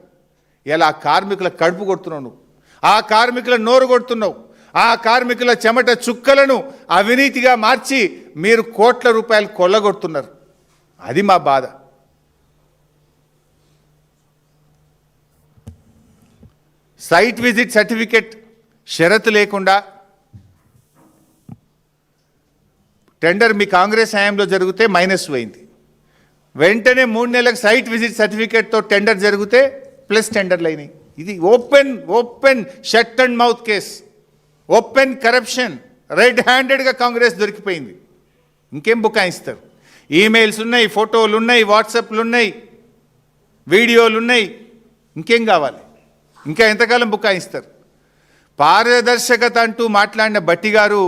ఇలా ఆ కార్మికుల కడుపు కొడుతున్నావు నువ్వు, ఆ కార్మికుల నోరు కొడుతున్నావు, ఆ కార్మికుల చెమట చుక్కలను అవినీతిగా మార్చి మీరు కోట్ల రూపాయలు కొల్లగొడుతున్నారు. అది మా బాధ. సైట్ విజిట్ సర్టిఫికెట్ షరతు లేకుండా టెండర్ మీ కాంగ్రెస్ హయాంలో జరిగితే మైనస్ పోయింది. వెంటనే 3 నెలలకు సైట్ విజిట్ సర్టిఫికెట్తో టెండర్ జరిగితే ప్లస్ టెండర్లు అయినాయి. ఇది open shut and mouth case, open corruption. Red హ్యాండెడ్గా కాంగ్రెస్ దొరికిపోయింది. ఇంకేం బుకాయిస్తారు? ఈమెయిల్స్ ఉన్నాయి, ఫోటోలు ఉన్నాయి, వాట్సాప్లు ఉన్నాయి, వీడియోలు ఉన్నాయి. ఇంకేం కావాలి? ఇంకా ఎంతకాలం బుకాయిస్తారు? పారదర్శకత అంటూ మాట్లాడిన భట్టి గారు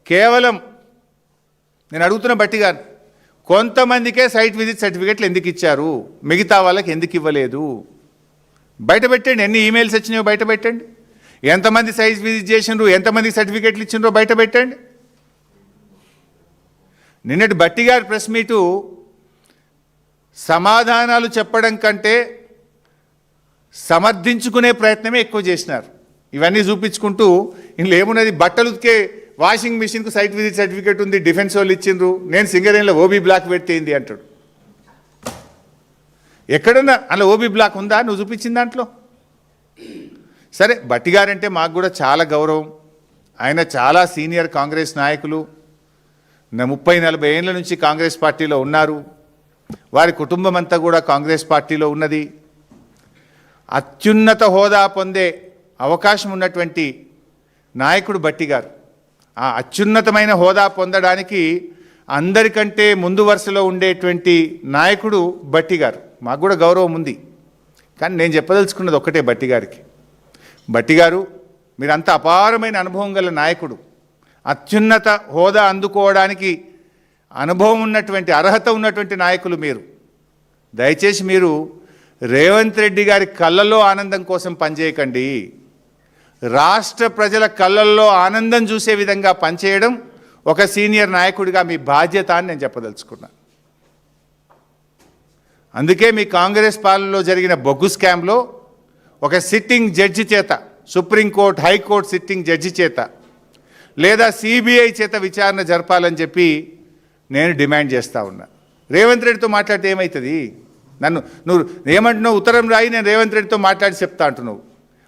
కేవలం, నేను అడుగుతున్న భట్టి గారు, కొంతమందికే సైట్ విజిట్ సర్టిఫికెట్లు ఎందుకు ఇచ్చారు, మిగతా వాళ్ళకి ఎందుకు ఇవ్వలేదు? బయట పెట్టండి. ఎన్ని ఈమెయిల్స్ వచ్చినాయో బయట పెట్టండి. ఎంతమంది సైట్ విజిట్ చేసినారు, ఎంతమంది సర్టిఫికెట్లు ఇచ్చినారో బయట పెట్టండి. నిన్నటి భట్టి గారి ప్రెస్ మీటు సమాధానాలు చెప్పడం కంటే సమర్థించుకునే ప్రయత్నమే ఎక్కువ చేసినారు. ఇవన్నీ చూపించుకుంటూ ఇందులో ఏమున్నది, బట్టలు ఉతికే వాషింగ్ మిషన్కు సైట్ విజిట్ సర్టిఫికేట్ ఉంది, డిఫెన్స్ వాళ్ళు ఇచ్చిండ్రు, నేను సింగరేణిలో ఓబీ బ్లాక్ పెట్టేయింది అంటాడు. ఎక్కడన్నా అలా ఓబీ బ్లాక్ ఉందా నువ్వు చూపించిన దాంట్లో? సరే, భట్టి గారంటే మాకు కూడా చాలా గౌరవం. ఆయన చాలా సీనియర్ కాంగ్రెస్ నాయకులు, 30-40 ఏళ్ళ నుంచి కాంగ్రెస్ పార్టీలో ఉన్నారు. వారి కుటుంబం అంతా కూడా కాంగ్రెస్ పార్టీలో ఉన్నది. అత్యున్నత హోదా పొందే అవకాశం ఉన్నటువంటి నాయకుడు భట్టి గారు. ఆ అత్యున్నతమైన హోదా పొందడానికి అందరికంటే ముందు వరుసలో ఉండేటువంటి నాయకుడు భట్టి గారు. మాకు కూడా గౌరవం ఉంది. కానీ నేను చెప్పదలుచుకున్నది ఒక్కటే భట్టి గారికి, భట్టి గారు మీరంత అపారమైన అనుభవం గల నాయకుడు, అత్యున్నత హోదా అందుకోవడానికి అనుభవం ఉన్నటువంటి, అర్హత ఉన్నటువంటి నాయకులు మీరు. దయచేసి మీరు రేవంత్ రెడ్డి గారి కళ్ళల్లో ఆనందం కోసం పనిచేయకండి. రాష్ట్ర ప్రజల కళ్ళల్లో ఆనందం చూసే విధంగా పనిచేయడం ఒక సీనియర్ నాయకుడిగా మీ బాధ్యత అని నేను చెప్పదలుచుకున్నా. అందుకే మీ కాంగ్రెస్ పాలనలో జరిగిన బొగ్గు స్కామ్లో ఒక సిట్టింగ్ జడ్జి చేత, సుప్రీంకోర్టు, హైకోర్టు సిట్టింగ్ జడ్జి చేత లేదా సిబిఐ చేత విచారణ జరపాలని చెప్పి నేను డిమాండ్ చేస్తూ ఉన్నా. రేవంత్ రెడ్డితో మాట్లాడితే ఏమవుతుంది? నువ్వు ఏమంటున్నావు? ఉత్తరం రాయి, నేను రేవంత్ రెడ్డితో మాట్లాడి చెప్తా అంటున్నావు.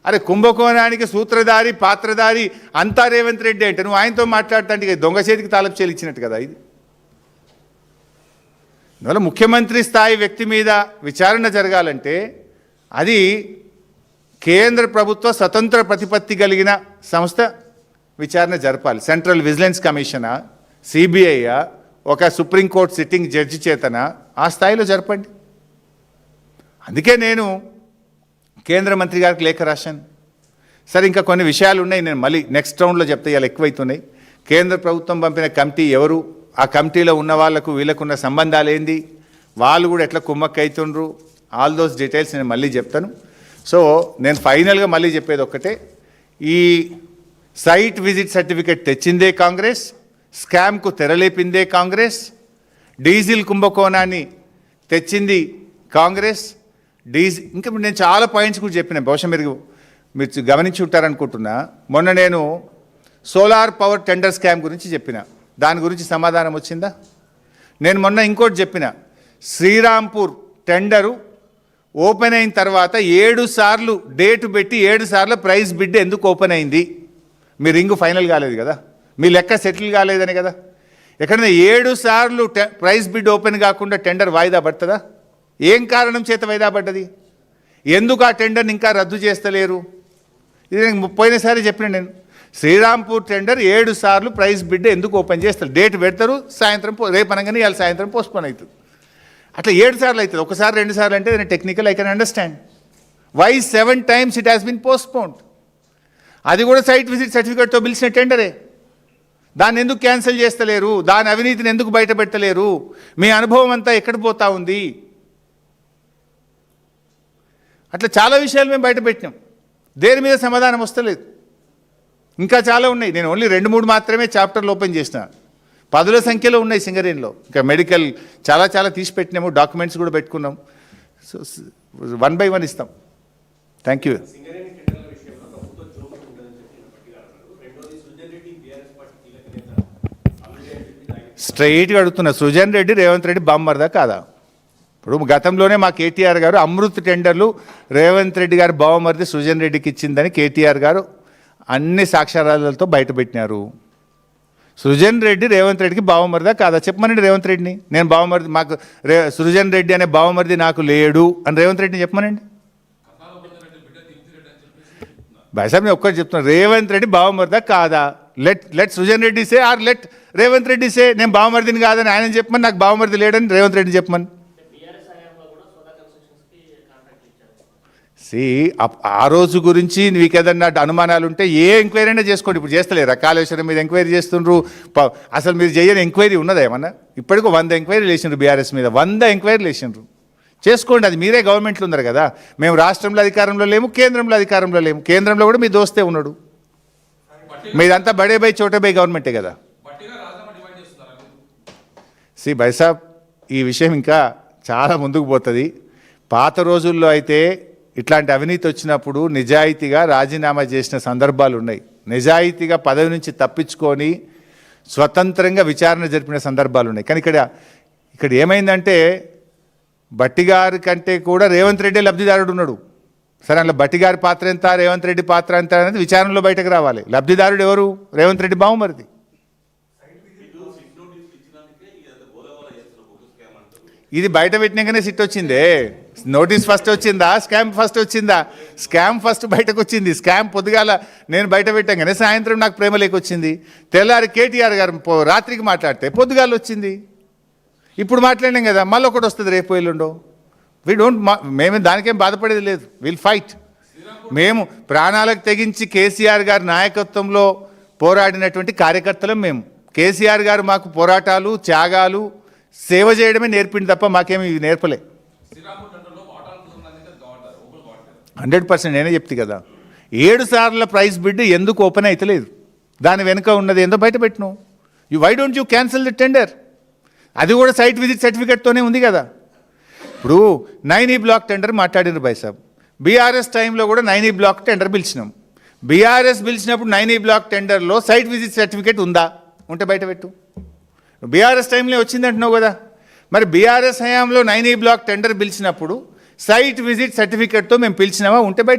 అరే, కుంభకోణానికి సూత్రధారి, పాత్రధారి అంతా రేవంత్ రెడ్డి అంటే నువ్వు ఆయనతో మాట్లాడటానికి దొంగ చేతికి తాలపు చేలు ఇచ్చినట్టు కదా ఇది. అందువల్ల ముఖ్యమంత్రి స్థాయి వ్యక్తి మీద విచారణ జరగాలంటే అది కేంద్ర ప్రభుత్వ స్వతంత్ర ప్రతిపత్తి కలిగిన సంస్థ విచారణ జరపాలి. సెంట్రల్ విజిలెన్స్ కమిషనా, సిబిఐయా, ఒక సుప్రీంకోర్టు సిట్టింగ్ జడ్జి చేతన ఆ స్థాయిలో జరపండి. అందుకే నేను కేంద్ర మంత్రి గారికి లేఖ రాశాను. సరే, ఇంకా కొన్ని విషయాలు ఉన్నాయి, నేను మళ్ళీ నెక్స్ట్ రౌండ్లో చెప్తే ఇలా ఎక్కువైతున్నాయి. కేంద్ర ప్రభుత్వం పంపిన కమిటీ ఎవరు, ఆ కమిటీలో ఉన్న వాళ్లకు వీళ్ళకున్న సంబంధాలు ఏంది, వాళ్ళు కూడా ఎట్లా కుమ్మక్క అవుతుండ్రు, ఆల్ దోస్ డీటెయిల్స్ నేను మళ్ళీ చెప్తాను. సో నేను ఫైనల్గా మళ్ళీ చెప్పేది ఒక్కటే, ఈ సైట్ విజిట్ సర్టిఫికెట్ తెచ్చిందే కాంగ్రెస్, స్కామ్కు తెరలేపిందే కాంగ్రెస్, డీజిల్ కుంభకోణాన్ని తెచ్చింది కాంగ్రెస్, ఇంకా నేను చాలా పాయింట్స్ కూడా చెప్పిన, బహుశా మీరు గమనించి ఉంటారనుకుంటున్నా. మొన్న నేను సోలార్ పవర్ టెండర్ స్కామ్ గురించి చెప్పిన, దాని గురించి సమాధానం వచ్చిందా? నేను మొన్న ఇంకోటి చెప్పిన, శ్రీరాంపూర్ టెండరు ఓపెన్ అయిన తర్వాత 7 సార్లు డేటు పెట్టి 7 సార్లు ప్రైస్ బిడ్ ఎందుకు ఓపెన్ అయింది? మీ రింగు ఫైనల్ కాలేదు కదా, మీ లెక్క సెటిల్ కాలేదని కదా. ఎక్కడైనా 7 సార్లు ప్రైస్ బిడ్ ఓపెన్ కాకుండా టెండర్ వాయిదా పడుతుందా? ఏం కారణం చేత వాయిదా పడ్డది? ఎందుకు ఆ టెండర్ని ఇంకా రద్దు చేస్తలేరు? ఇది నేను పోయినసారి చెప్పిన, నేను శ్రీరాంపూర్ టెండర్ 7 సార్లు ప్రైస్ బిడ్ ఎందుకు ఓపెన్ చేస్తారు? డేట్ పెడతారు, సాయంత్రం రేపు అనగానే ఇవాళ సాయంత్రం పోస్ట్పోన్ అవుతుంది. అట్లా 7 సార్లు అవుతుంది, ఒకసారి 2 సార్లు అంటే నేను technical I can understand. Why 7 times it has been postponed? అది కూడా సైట్ విజిట్ సర్టిఫికేట్తో పిలిచిన టెండరే. దాన్ని ఎందుకు క్యాన్సిల్ చేస్తలేరు? దాని అవినీతిని ఎందుకు బయట పెట్టలేరు? మీ అనుభవం అంతా ఎక్కడ పోతా ఉంది? అట్లా చాలా విషయాలు మేము బయట పెట్టినాం, దేని మీద సమాధానం వస్తలేదు. ఇంకా చాలా ఉన్నాయి, నేను ఓన్లీ 2-3 మాత్రమే చాప్టర్లు ఓపెన్ చేసిన, 10ల సంఖ్యలో ఉన్నాయి సింగరేణిలో. ఇంకా మెడికల్ చాలా చాలా తీసి పెట్టినాము, డాక్యుమెంట్స్ కూడా పెట్టుకున్నాం. సో 1 by 1 ఇస్తాం. Thank you. స్ట్రైట్గా అడుగుతున్నా, సృజన్ రెడ్డి రేవంత్ రెడ్డి బామ్మర్దా కాదా? ఇప్పుడు గతంలోనే మా కేటీఆర్ గారు అమృత్ టెండర్లు రేవంత్ రెడ్డి గారు బావమరిది సృజన్ రెడ్డికి ఇచ్చిందని కేటీఆర్ గారు అన్ని సాక్ష్యాధారాలతో బయటపెట్టినారు. సృజన్ రెడ్డి రేవంత్ రెడ్డికి బావమరిదా కాదా చెప్పమనండి. రేవంత్ రెడ్డిని నేను బావమరిది, మాకు సృజన్ రెడ్డి అనే బావమరిది నాకు లేడు అని రేవంత్ రెడ్డిని చెప్పమనండి. భాయ్సాబ్ నేను ఒక్కటి చెప్తున్నాను, రేవంత్ రెడ్డి బావమరిదా కాదా? Let Srujan Reddy say or let Revanth Reddy say నేను బావమరిదిని కాదని ఆయన చెప్పమని, నాకు బావమరిది లేడని రేవంత్ రెడ్డి చెప్పమని. ఆ రోజు గురించి మీకు ఏదన్నా అనుమానాలు ఉంటే ఏ ఎంక్వైరీ అయినా చేసుకోండి. ఇప్పుడు చేస్తలేరు, కాళేశ్వరం మీద ఎంక్వైరీ చేస్తుండ్రు. అసలు మీరు చేయని ఎంక్వైరీ ఉన్నదా ఏమన్నా? ఇప్పటికీ 100 ఎంక్వైరీలు వేసిండ్రు, బీఆర్ఎస్ మీద 100 ఎంక్వైరీలు వేసిండ్రు. చేసుకోండి, అది మీరే గవర్నమెంట్లో ఉన్నారు కదా. మేము రాష్ట్రంలో అధికారంలో లేము, కేంద్రంలో అధికారంలో లేము. కేంద్రంలో కూడా మీ దోస్తే ఉన్నాడు. మీదంతా బడే బై చోటే బై గవర్నమెంటే కదా. భాయ్సాబ్ ఈ విషయం ఇంకా చాలా ముందుకు పోతుంది. పాత రోజుల్లో అయితే ఇట్లాంటి అవినీతి వచ్చినప్పుడు నిజాయితీగా రాజీనామా చేసిన సందర్భాలు ఉన్నాయి. నిజాయితీగా పదవి నుంచి తప్పించుకొని స్వతంత్రంగా విచారణ జరిపిన సందర్భాలు ఉన్నాయి. కానీ ఇక్కడ ఏమైందంటే భట్టి గారి కంటే కూడా రేవంత్ రెడ్డి లబ్ధిదారుడు ఉన్నాడు. సరే, అందులో భట్టి గారి పాత్ర ఎంత, రేవంత్ రెడ్డి పాత్ర ఎంత అనేది విచారణలో బయటకు రావాలి. లబ్ధిదారుడు ఎవరు? రేవంత్ రెడ్డి బావమరిది. ఇది బయట పెట్టినాకనే సిట్ వచ్చిందే. నోటీస్ ఫస్ట్ వచ్చిందా, స్కామ్ ఫస్ట్ వచ్చిందా? స్కామ్ ఫస్ట్ బయటకు వచ్చింది. స్కామ్ పొద్దుగాల నేను బయట పెట్టాగానే సాయంత్రం నాకు ప్రేమ లేకొచ్చింది. తెల్లారి కేటీఆర్ గారు రాత్రికి మాట్లాడితే పొద్దుగాల వచ్చింది. ఇప్పుడు మాట్లాడినాం కదా, మళ్ళీ ఒకటి వస్తుంది రేపు ఎల్లుండో. మేము దానికేం బాధపడేది లేదు. Will fight. మేము ప్రాణాలకు తెగించి కేసీఆర్ గారి నాయకత్వంలో పోరాడినటువంటి కార్యకర్తలం మేము. కేసీఆర్ గారు మాకు పోరాటాలు, త్యాగాలు, సేవ చేయడమే నేర్పింది తప్ప మాకేమి నేర్పలే. 100% నేనే చెప్తే కదా, 7 సార్ల ప్రైస్ బిడ్ ఎందుకు ఓపెన్ అవుతలేదు? దాని వెనుక ఉన్నది ఏందో బయట పెట్టిను. Why don't you cancel the tender? అది కూడా సైట్ విజిట్ సర్టిఫికేట్తోనే ఉంది కదా. ఇప్పుడు 9E బ్లాక్ టెండర్ మాట్లాడినారు భాయ్సాబ్. బీఆర్ఎస్ టైంలో కూడా 9E బ్లాక్ టెండర్ పిలిచినాం. బీఆర్ఎస్ పిలిచినప్పుడు 9E బ్లాక్ టెండర్లో సైట్ విజిట్ సర్టిఫికేట్ ఉందా? ఉంటే బయట పెట్టు. బీఆర్ఎస్ టైంలో వచ్చిందంటున్నావు కదా, మరి బీఆర్ఎస్ హయాంలో 9E బ్లాక్ టెండర్ పిలిచినప్పుడు సైట్ విజిట్ సర్టిఫికేట్తో మేము పిలిచినామా? ఉంటే బయట